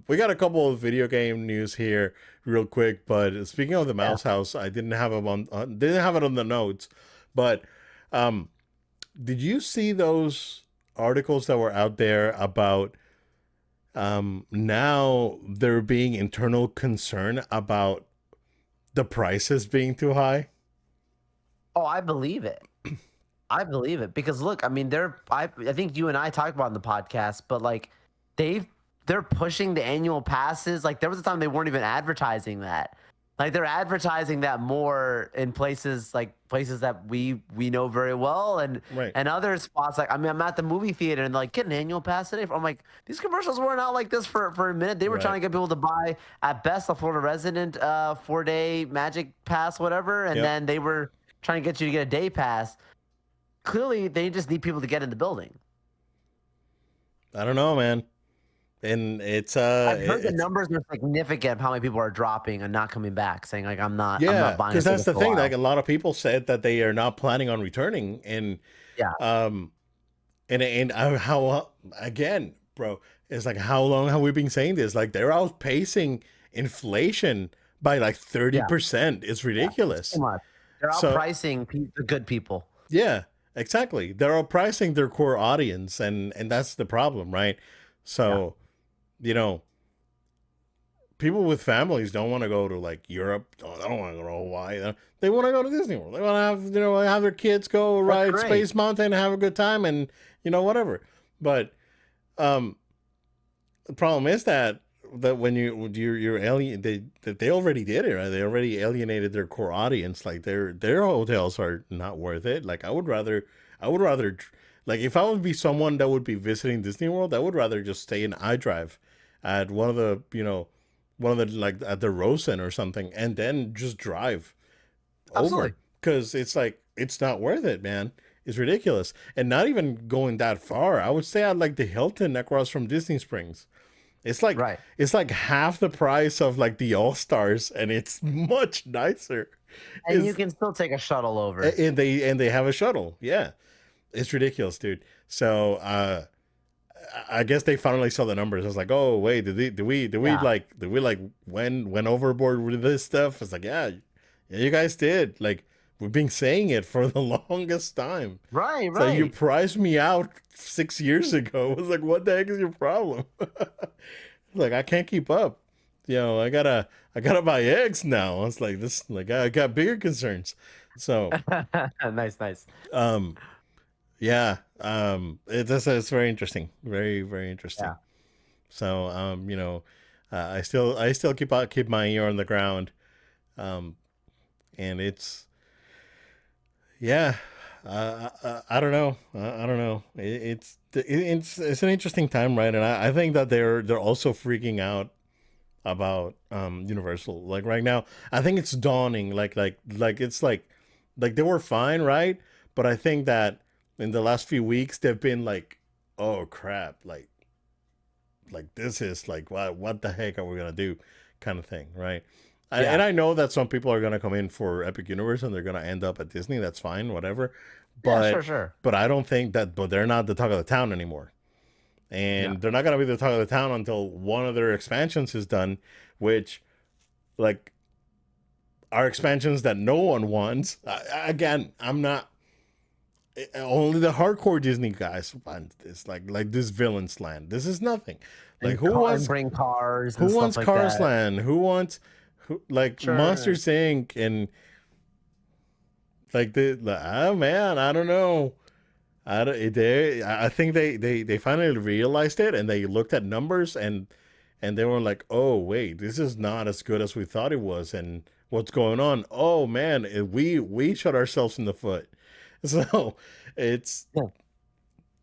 We got a couple of video game news here, real quick. But speaking of the Yeah. Mouse House, I didn't have them didn't have it on the notes. But um, did you see those articles that were out there about now there being internal concern about the prices being too high? Oh, I believe it. I believe it because look, I mean, I think you and I talked about it in the podcast, but like they've they're pushing the annual passes. Like there was a time they weren't even advertising that. Like they're advertising that more in places that we know very well Right. and other spots. Like I mean, I'm at the movie theater and like get an annual pass today. I'm like, these commercials weren't out like this for a minute. They were trying Right. to get people to buy at best a Florida resident 4-day magic pass, whatever, and Yep. then they were trying to get you to get a day pass. Clearly, they just need people to get in the building. I don't know, man. And it's I've heard the it's numbers are significant of how many people are dropping and not coming back, saying like I'm yeah, not buying because this that's ticket the for a thing. Like while. a lot of people said that they are not planning on returning, Yeah. um, how again, bro, it's like how long have we been saying this? Like they're outpacing inflation by like thirty Yeah. percent. It's Yeah. It's too ridiculous. much. They're So outpricing the good people. yeah, exactly. They're outpricing their core audience, and that's the problem, right? Yeah. So you know, people with families don't want to go to like Europe. They don't want to go to Hawaii. They want to go to Disney World. They want to have their kids go That's ride great. Space Mountain and have a good time and whatever. But um, the problem is that when you're alien, they already did it, right? They already alienated their core audience. Like their hotels are not worth it. Like I would rather like if I would be someone that would be visiting Disney World, I would rather just stay in iDrive at one of the like at the Rosen or something, and then just drive over Absolutely. because it's like it's not worth it, man. It's ridiculous, and not even going that far. I would say I'd like the Hilton across from Disney Springs. It's like Right. it's like half the price of like the All Stars, and it's much nicer. And you Is can still take a shuttle over. and they have a shuttle. Yeah, it's ridiculous, dude. So I guess they finally saw the numbers. I was like, oh wait, Yeah. did we like went overboard with this stuff? It's like, yeah, you guys did. Like we've been saying it for the longest time. Right, So you right. priced me out 6 years ago. I was like, what the heck is your problem? Like I can't keep up. I gotta buy eggs now. I was like, this like I got bigger concerns. So Nice, nice. um yeah, it's very interesting. Very, very interesting. Yeah. So I still keep my ear on the ground. Um and it's yeah, I don't know. I don't know. It's an interesting time, right? And I think that they're also freaking out about Universal. Like right now, I think it's dawning. Like it's like they were fine, right? But I think that in the last few weeks they've been like, oh crap, like this is like what the heck are we gonna do, kind of thing, right? And Yeah. I know that some people are gonna come in for Epic Universe and they're gonna end up at Disney. That's fine, whatever. Yeah, sure, But sure. I don't think that. But they're not the talk of the town anymore, Yeah. and they're not gonna be the talk of the town until one of their expansions is done, which like are expansions that no one wants. Again, I'm not. Only the hardcore Disney guys want this, like this Villains Land. This is nothing. Like And bring cars who and stuff wants like Cars that. Land? Who wants like Sure. Monsters Inc. and like oh man, I don't know. I think they finally realized it and they looked at numbers and they were like, oh wait, this is not as good as we thought it was, and what's going on? Oh man, we shot ourselves in the foot. So it's Yeah.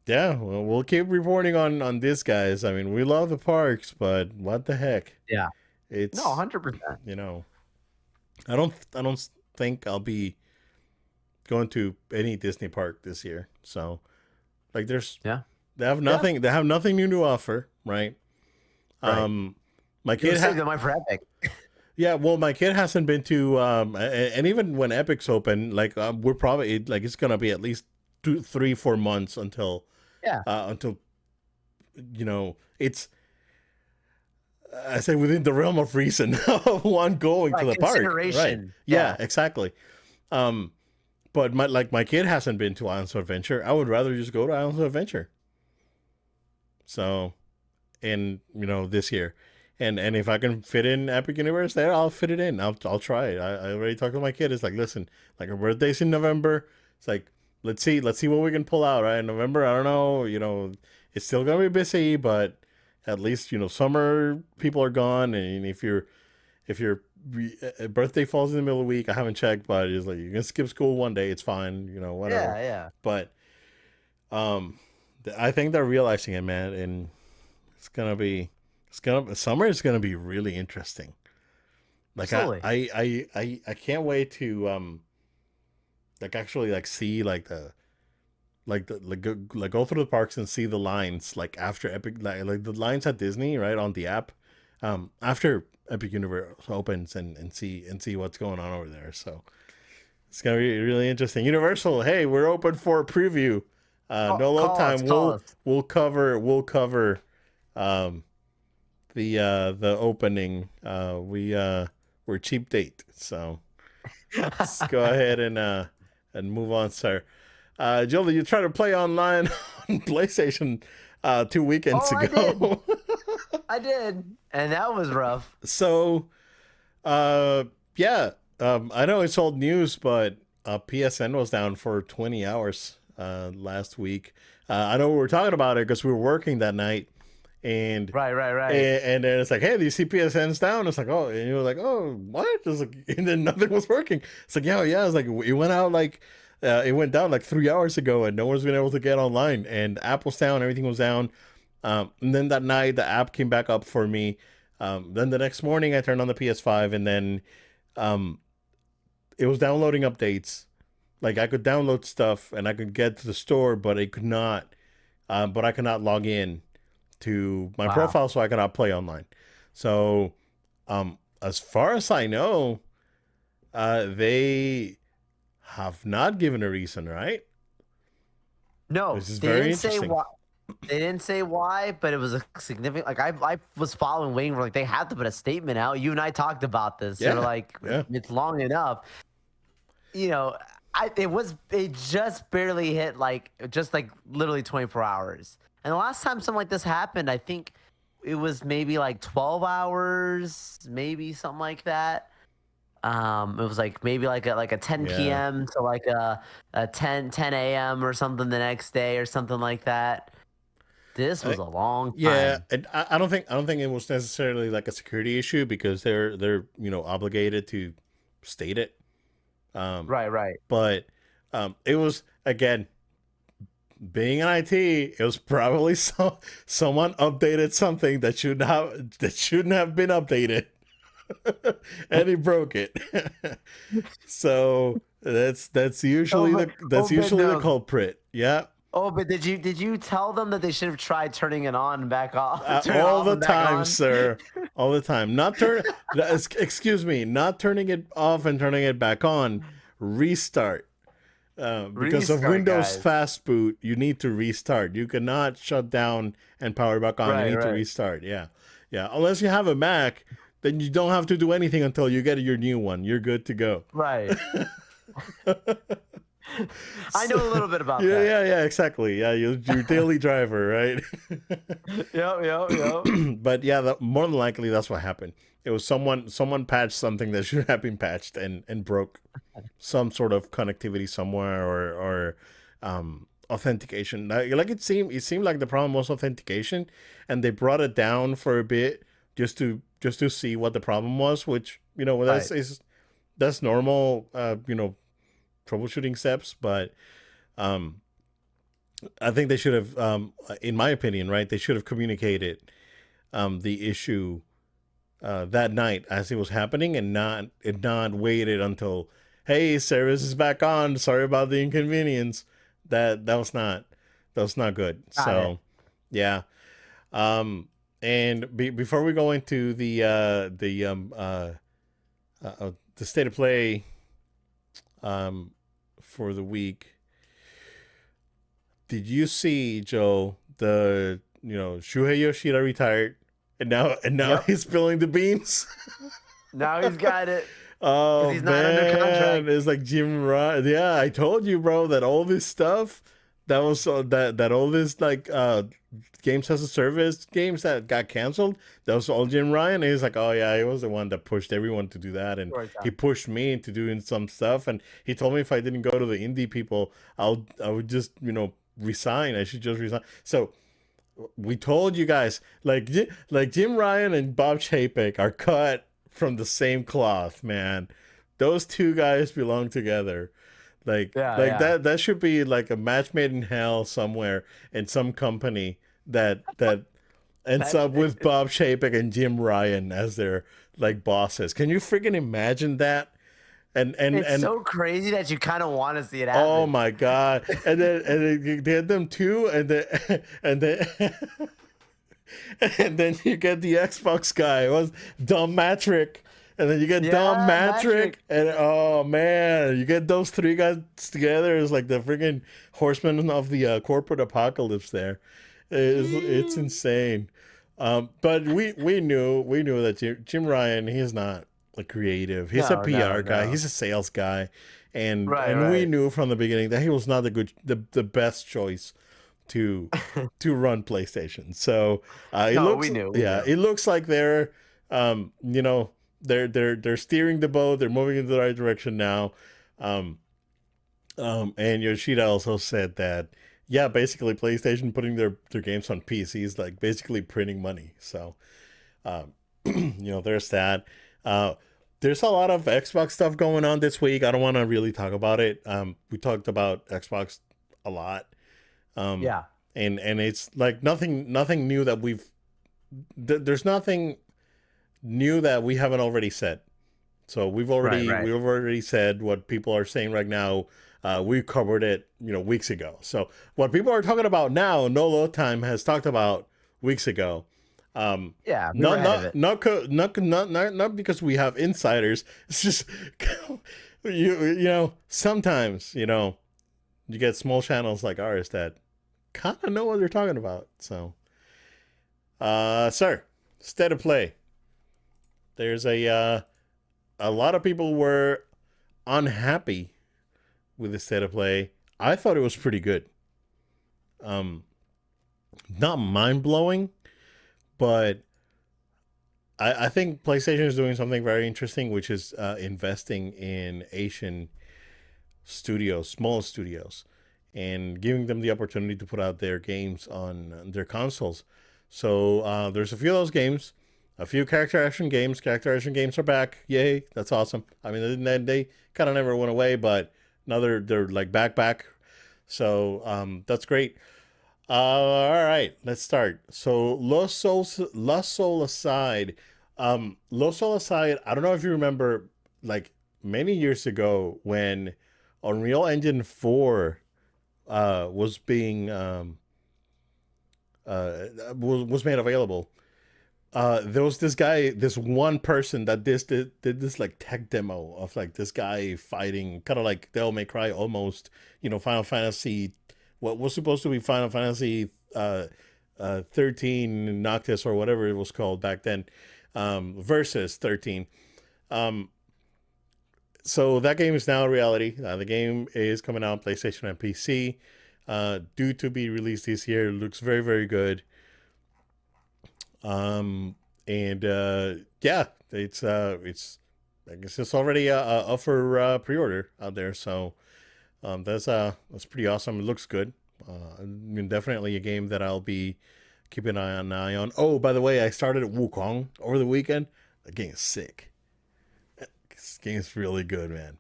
yeah, well, we'll keep reporting on this, guys. I mean, we love the parks, but what the heck? Yeah. No, It's 100%. you know, I don't think I'll be going to any Disney park this year. So like, Yeah. they have Yeah. nothing new to offer, right? Right. Um, my You kid saved the money for Epic. yeah, well, my kid hasn't been to and even when Epic's open, like we're probably like it's gonna be at least 2, 3, 4 months until Yeah. it's I say within the realm of reason of one going to Like the park. Right. consideration. Yeah, Yeah. exactly. Um, but my kid hasn't been to Islands of Adventure. I would rather just go to Islands of Adventure. So, and this year, and if I can fit in Epic Universe there, I'll fit it in. I'll try it. I already talked to my kid. It's like, listen, like her birthday's in November. It's like, let's see what we can pull out. Right, in November. I don't know. It's still gonna be busy, but at least summer people are gone, and if your birthday falls in the middle of the week, I haven't checked, but it's like you can skip school one day. It's fine. Whatever. Yeah, yeah. But um, I think they're realizing it, man, and summer is gonna be really interesting. Like Absolutely. I can't wait to like actually like see like go through the parks and see the lines like after Epic, like the lines at Disney, right, on the app, after Epic Universe opens, and see what's going on over there. So it's gonna be really interesting. Universal, hey, we're open for a preview. No load Call us, time. call us. We'll cover um the opening. We're cheap date, so let's go ahead and move on, sir. Jolie, you tried to play online on PlayStation 2 weekends Oh, I did. ago. I did. And that was rough. So yeah, I know it's old news, but PSN was down for 20 hours last week. I know we were talking about it because we were working that night, and Right, right, right. and then it's like, hey, do you see PSN's down? It's like, oh, and you were like, oh, what? It's like, and then nothing was working. It's like, yeah. It's like it went out like it went down like 3 hours ago, and no one's been able to get online. And app was down, everything was down. And then that night, the app came back up for me. Then the next morning, I turned on the PS5, and then um, it was downloading updates. Like I could download stuff and I could get to the store, but I could not. But I could not log in to my Wow. profile, so I cannot play online. So, as far as I know, they have not given a reason, right? No, Which is they very didn't say interesting. why. They didn't say why, but it was a significant. Like I was following, waiting for like they had to put a statement out. You and I talked about this. You're Yeah, like, yeah. it's long enough. You know, it just barely hit like just like literally 24 hours. And the last time something like this happened, I think it was maybe like 12 hours, maybe something like that. It was like maybe like a 10 Yeah. p.m. to like a 10 a.m. or something the next day or something like that. This I, was a long yeah, time. and I don't think it was necessarily like a security issue because they're obligated to state it. Um, Right, right. but it was again being in IT. It was probably someone updated something that shouldn't have been updated, and he broke it. So that's Oh, usually but the no. culprit. Yeah. Oh, but did you tell them that they should have tried turning it on and back off, turn it All off the and back time, on? sir. All the time. Excuse me, not turning it off and turning it back on. Restart. Because of Restart, Windows guys. Fast Boot, you need to restart. You cannot shut down and power back on. You Right, need to right, restart. Yeah. Yeah. Unless you have a Mac, then you don't have to do anything until you get your new one. You're good to go. right. I So, know a little bit about yeah, that. yeah, yeah, exactly. Yeah, your daily driver, right? Yep, yep, yep. But yeah, more than likely that's what happened. It was someone patched something that should have been patched and broke some sort of connectivity somewhere or authentication. Like it seemed like the problem was authentication, and they brought it down for a bit just to see what the problem was, which Right. that's normal troubleshooting steps, but um I think they should have, in my opinion, right? They should have communicated the issue that night as it was happening, and not waited until, hey, service is back on. Sorry about the inconvenience. That was not good. Got it. So yeah. Um, and before we go into the state of play um for the week, did you see, Joe, the Shuhei Yoshida retired, and now Yep. he's spilling the beans. Now he's got it because Oh he's not under man, contract. it's like Jim Ryan. Yeah, I told you, bro, that all this stuff that was that all this like games as a service games that got canceled, that was all Jim Ryan. And he's like, oh yeah, he was the one that pushed everyone to do that, and Short he time. pushed me into doing some stuff, and he told me if I didn't go to the indie people, I would just resign. I should just resign. So we told you guys, like Jim Ryan and Bob Chapek are cut from the same cloth, man. Those two guys belong together. Yeah, Like yeah. that should be like a match made in hell somewhere in some company that ends Match up made. with Bob Chapek and Jim Ryan as their like bosses. Can you freaking imagine that? It's And so crazy that you kind of want to see it oh happen. my god! And then they had them too, and then and then you get the Xbox guy. It was Dom Matrick. And then you get Dom Yeah, Matrick. Patrick. And oh man, you get those three guys together. It's like the freaking horsemen of the corporate apocalypse there. It's Jeez. insane. But we knew that Jim Ryan, he's not a creative. He's a No, no, PR guy. no. He's a sales guy. Right, And we right. knew from the beginning that he was not the best choice to run PlayStation. So it No, looks we knew, we yeah, knew. it looks like they're they're steering the boat. They're moving in the right direction now. Um, and Yoshida also said that yeah, basically PlayStation putting their games on PCs like basically printing money. So there's that. Uh, there's a lot of Xbox stuff going on this week. I don't want to really talk about it. We talked about Xbox a lot. Um, Yeah. and it's like nothing new that there's nothing new that we haven't already said. So Right, right. we've already said what people are saying right now. We covered it, weeks ago. So what people are talking about now, No Load Time has talked about weeks ago. Um, Yeah, we were ahead of it. not because we have insiders. It's just sometimes you get small channels like ours that kind of know what they're talking about. So, sir, state of play. There's a lot of people were unhappy with the state of play. I thought it was pretty good. Um, Not mind blowing, but I think PlayStation is doing something very interesting, which is investing in Asian studios, small studios, and giving them the opportunity to put out their games on their consoles. So there's a few of those games, a few character action games. Character action games are back. Yay, that's awesome. I mean, they kind of never went away, but now they're like back. So that's great. All right, let's start. So Lost Soul aside, Lost Soul aside. I don't know if you remember, like many years ago when Unreal Engine 4 was being was made available. There was this one person that did this like tech demo of like this guy fighting, kind of like Devil May Cry, almost. Final Fantasy, what was supposed to be Final Fantasy 13 Noctis or whatever it was called back then, versus 13. Um, so that game is now a reality. The game is coming out on PlayStation and PC. Due to be released this year. It looks very, very good. And yeah, it's I guess it's already up for pre-order out there. So that's pretty awesome. It looks good. I mean, definitely a game that I'll be keeping an eye on. Oh, by the way, I started Wukong over the weekend. The game is sick. This game is really good, man.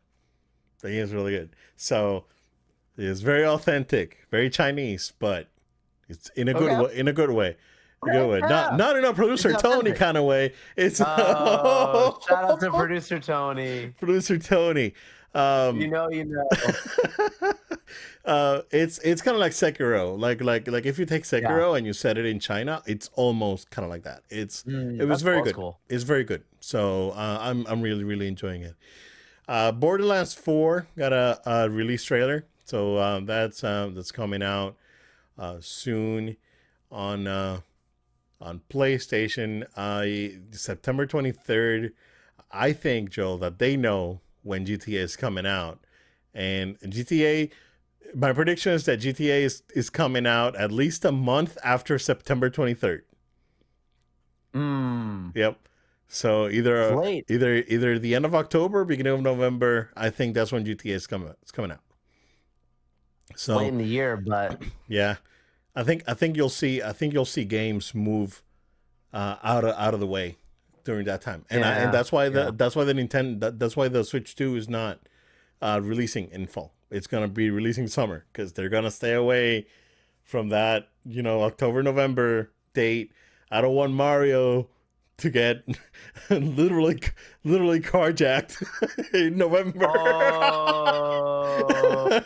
The game is really good. So it's very authentic, very Chinese, but it's in a good Okay. way. In a good way. A good way. Not Yeah. not in a It's producer Tony authentic. kind of way. It's Oh, shout out to producer Tony. producer Tony. You Um, know, you know. it's kind of like Sekiro. Like if you take Yeah. Sekiro and you set it in China, it's almost kind of like that. It was That's very cool. That's good. cool. It's very good. So I'm really really enjoying it. Borderlands 4 got a release trailer, so that's coming out soon on on PlayStation, September 23rd. I think, Joel, that they know when GTA is coming out. And GTA, my prediction is that GTA is coming out at least a month after September 23rd. Mm, Yep. So it's late. either the end of October, beginning of November, I think that's when GTA is coming. It's coming out. It's late So in the year, but yeah, I think you'll see games move out of the way during that time, and yeah, that's why yeah. the Nintendo that's why the Switch 2 is not releasing in fall. It's gonna be releasing summer because they're gonna stay away from that October November date. I don't want Mario to get literally carjacked in November. Oh,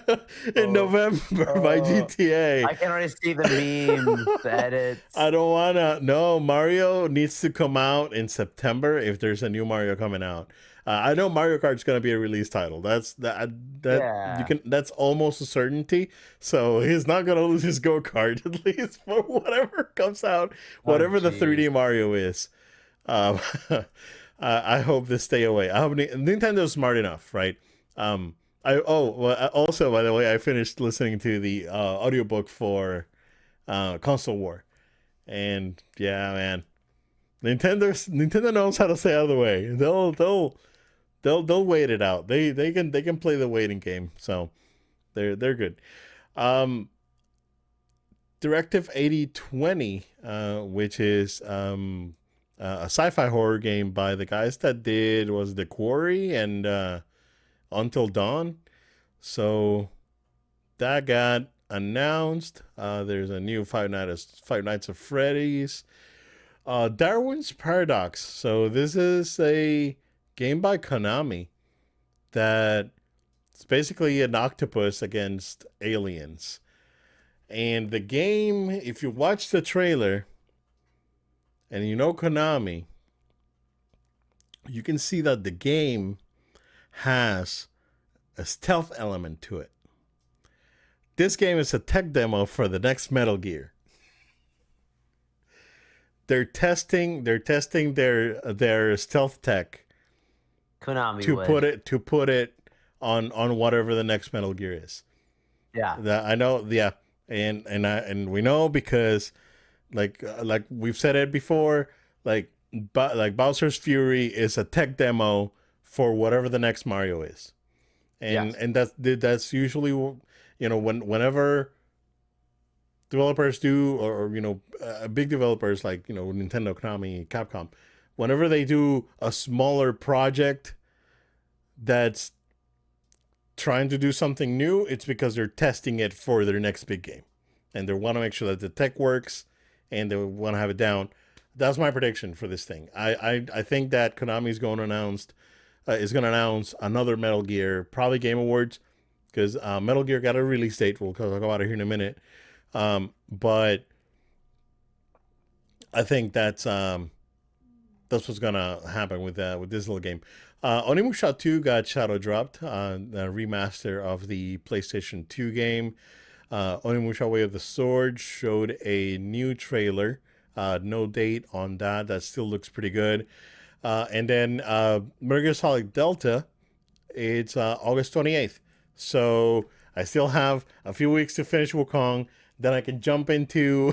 In November by oh, GTA. I can already see the memes, the edits. I don't wanna. No, Mario needs to come out in September if there's a new Mario coming out. I know Mario Kart's gonna be a release title. That you Yeah. can. That's almost a certainty. So he's not gonna lose his go kart at least for whatever comes out, Oh, whatever the jeez. 3D Mario is. Um, I hope they stay away. I hope Nintendo's smart enough, right? Also, by the way, I finished listening to the audiobook for Console War, and yeah, man, Nintendo knows how to stay out of the way. They'll wait it out. They can play the waiting game, so they're good. Um, Directive 8020, which is a sci-fi horror game by the guys that did was The Quarry and Until Dawn. So that got announced. There's a new Five Nights of Freddy's. Darwin's Paradox. So this is a game by Konami that it's basically an octopus against aliens. And the game, if you watch the trailer and you know Konami, you can see that the game has a stealth element to it. This game is a tech demo for the next Metal Gear. They're testing their stealth tech Konami to would. put it on whatever the next Metal Gear is. Yeah. That I know, yeah, and we know because like we've said it before, like Bowser's Fury is a tech demo for whatever the next Mario is, and Yes. and that's usually whenever developers do or big developers like Nintendo, Konami, Capcom, whenever they do a smaller project that's trying to do something new, it's because they're testing it for their next big game, and they want to make sure that the tech works, and they want to have it down. That's my prediction for this thing. I think that Konami is going to announce another Metal Gear, probably Game Awards, because Metal Gear got a release date. We'll talk about it here in a minute. But I think that's what's gonna happen with this little game. Onimusha 2 got shadow dropped, a remaster of the PlayStation 2 game. Onimusha Way of the Sword showed a new trailer. No date on that. That still looks pretty good. And then Metal Gear Solid Delta, it's August 28th. So I still have a few weeks to finish Wukong. Then I can jump into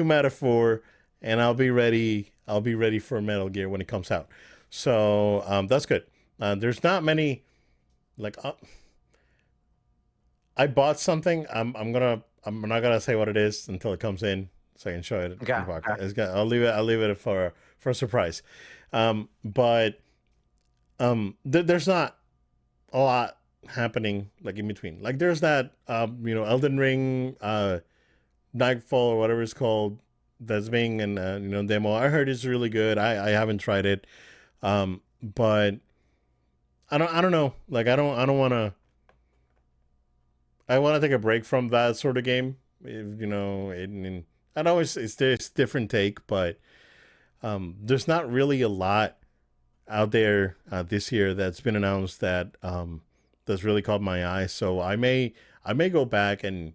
Metaphor, and I'll be ready. I'll be ready for Metal Gear when it comes out. So that's good. There's not many like I bought something. I'm not gonna say what it is until it comes in, so I can show it Okay. in the podcast. Okay. I'll leave it for a surprise. But there's not a lot happening like in between. Like there's that Elden Ring, Nightfall or whatever it's called, that's being in demo. I heard it's really good. I haven't tried it, but I don't know. Like I don't want to. I want to take a break from that sort of game. If, I know it's different take, but there's not really a lot out there this year that's been announced that that's really caught my eye. So I may go back and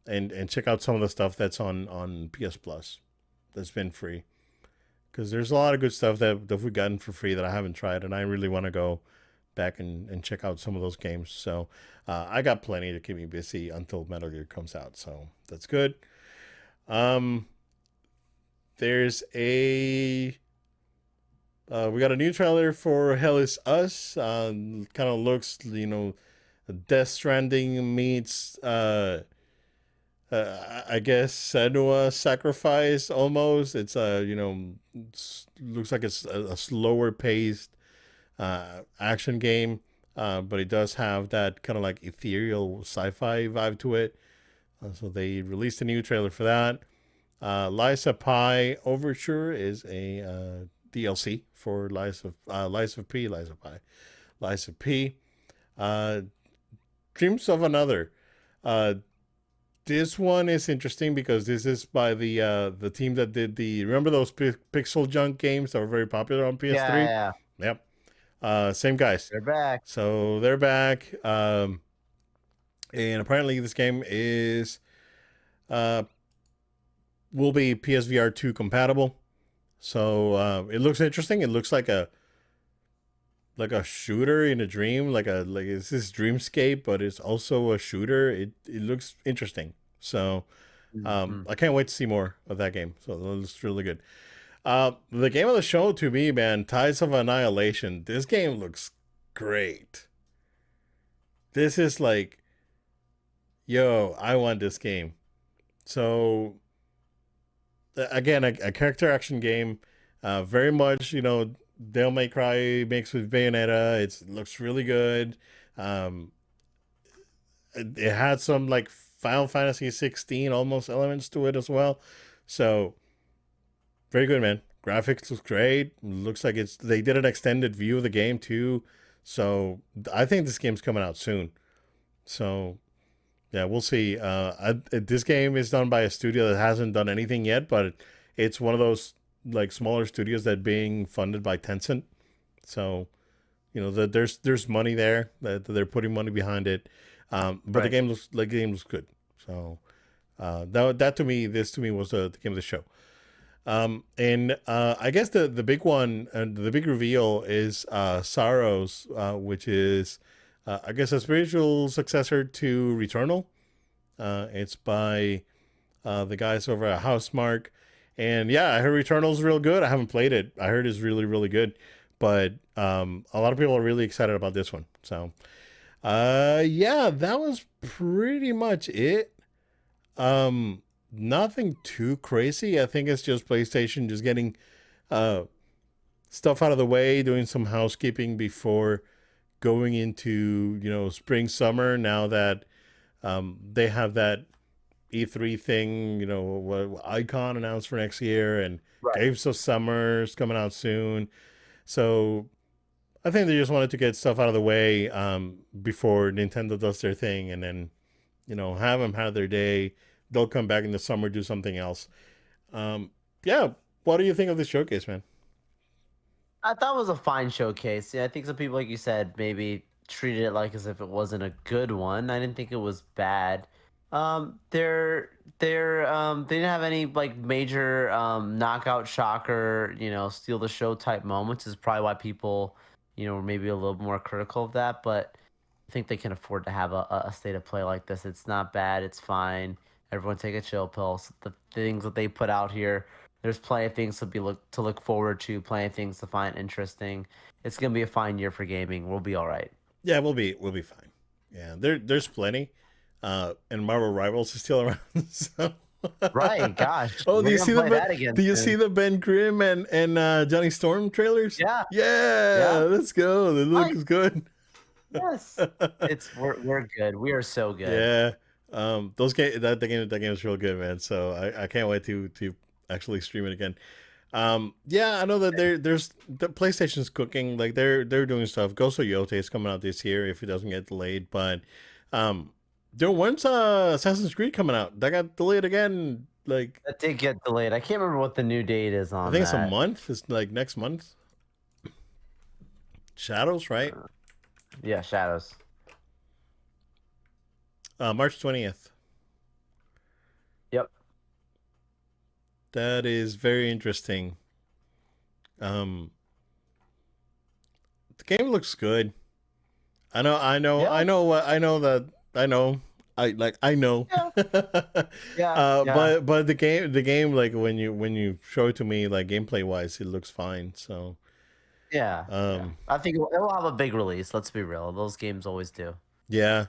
and check out some of the stuff that's on PS Plus that's been free, because there's a lot of good stuff that we've gotten for free that I haven't tried, and I really want to go back and check out some of those games. So I got plenty to keep me busy until Metal Gear comes out, so that's good. Um, there's a we got a new trailer for Hell Is Us. Kind of looks, Death Stranding meets, I guess, Senua Sacrifice almost. It's looks like it's a slower paced action game, but it does have that kind of like ethereal sci-fi vibe to it. So they released a new trailer for that. Lies of Pi Overture is a DLC for Lies of P, Lies of Pi, Lies of P. Uh, Dreams of Another. Uh, this one is interesting because this is by the team that did the, remember those Pixel Junk games that were very popular on Yeah, PS3. yeah. Yep. Same guys. They're back. So they're back. And apparently this game is uh, will be PSVR 2 compatible. So it looks interesting. It looks like a shooter in a dream, like it's this dreamscape, but it's also a shooter. It looks interesting. So Mhm. I can't wait to see more of that game. So it looks really good. The game of the show to me, man, Tides of Annihilation. This game looks great. This is like, yo, I want this game. So again, a character action game, very much, Devil May Cry mixed with Bayonetta. It looks really good. Um, it had some like Final Fantasy 16 almost elements to it as well. So very good, man. Graphics looks great. Looks like they did an extended view of the game too. So I think this game's coming out soon. So yeah, we'll see. This game is done by a studio that hasn't done anything yet, but it's one of those like smaller studios that being funded by Tencent. So that there's money there that they're putting money behind it. But Right. the game looks good. So that to me, this to me was the game of the show. And I guess the big one and the big reveal is Sorrows, which is I guess a spiritual successor to Returnal. It's by the guys over at Housemark. And yeah, I heard Returnal's real good. I haven't played it. I heard it's really, really good. But a lot of people are really excited about this one. So yeah, that was pretty much it. Nothing too crazy. I think it's just PlayStation just getting uh, stuff out of the way, doing some housekeeping before going into spring summer. Now that they have that E3 thing, what Icon announced for next year, and Right. Games of Summer's coming out soon. So I think they just wanted to get stuff out of the way before Nintendo does their thing, and then have them have their day. They'll come back in the summer, do something else. Um, yeah, what do you think of this showcase, man? I thought it was a fine showcase. Yeah, I think some people, like you said, maybe treated it like as if it wasn't a good one. I didn't think it was bad. They didn't have any like major knockout shocker, steal the show type moments. Is probably why people, were maybe a little more critical of that. But I think they can afford to have a state of play like this. It's not bad. It's fine. Everyone take a chill pill. The things that they put out here, there's plenty of things to look forward to, plenty of things to find interesting. It's gonna be a fine year for gaming. We'll be all right. Yeah, we'll be fine. Yeah, there's plenty. And Marvel Rivals is still around. So. Right, gosh, Oh, we're gonna play that again do you see soon. the Ben Grimm and Johnny Storm trailers? Yeah, yeah, Yeah, let's go. The look right. is good. Yes, we're good. We are so good. Yeah. Those game that game is real good, man. So I can't wait to actually stream it again. Yeah, I know that there's the PlayStation's cooking, like they're doing stuff. Ghost of Yote is coming out this year if it doesn't get delayed, but um when's Assassin's Creed coming out? That got delayed again. Like That did get delayed. I can't remember what the new date is I on think it's a that. month. It's like next month. Shadows, right? Uh, yeah, Shadows. March 20th. That is very interesting. Um, the game looks good. Yeah, I know. I know. yeah, yeah, yeah, But the game like when you show it to me like gameplay wise, it looks fine. So yeah, yeah. um, I think it'll have a big release. Let's be real; those games always do. yeah,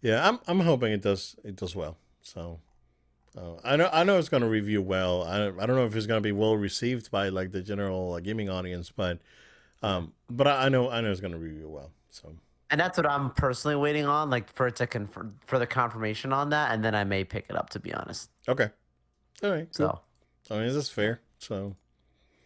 yeah. I'm hoping it does well. So I know it's gonna review well. I don't know if it's gonna be well received by like the general gaming audience, but I know it's gonna review well. So And that's what I'm personally waiting on, like for it to confirm for the confirmation on that, and then I may pick it up. To be honest, okay, all right, cool. so I mean, this is yeah. fair. So